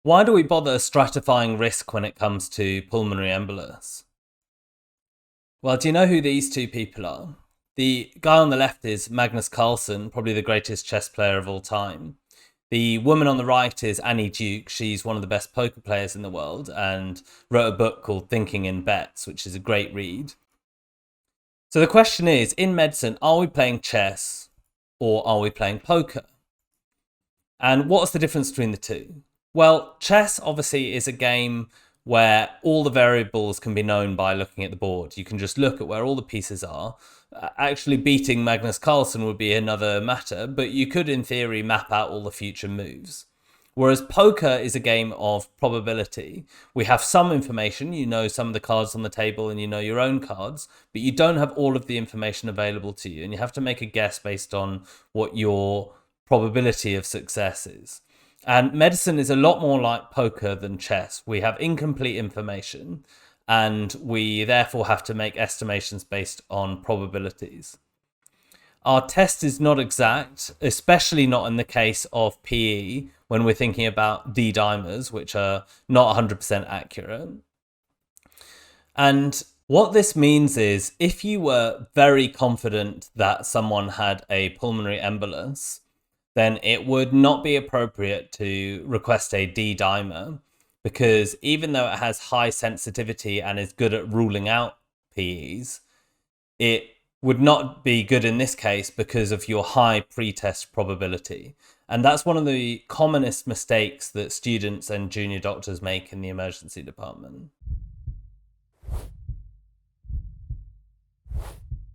Why do we bother stratifying risk when it comes to pulmonary embolus? Well, do you know who these two people are? The guy on the left is Magnus Carlsen, probably the greatest chess player of all time. The woman on the right is Annie Duke. She's one of the best poker players in the world and wrote a book called Thinking in Bets, which is a great read. So the question is, in medicine, are we playing chess or are we playing poker? And what's the difference between the two? Well, chess obviously is a game where all the variables can be known by looking at the board. You can just look at where all the pieces are. Actually, beating Magnus Carlsen would be another matter, but you could, in theory, map out all the future moves. Whereas poker is a game of probability. We have some information, you know some of the cards on the table and you know your own cards, but you don't have all of the information available to you. And you have to make a guess based on what your probability of success is. And medicine is a lot more like poker than chess. We have incomplete information and we therefore have to make estimations based on probabilities. Our test is not exact, especially not in the case of PE when we're thinking about D dimers, which are not 100% accurate. And what this means is if you were very confident that someone had a pulmonary embolus, then it would not be appropriate to request a D dimer because even though it has high sensitivity and is good at ruling out PEs, it would not be good in this case because of your high pre-test probability. And that's one of the commonest mistakes that students and junior doctors make in the emergency department.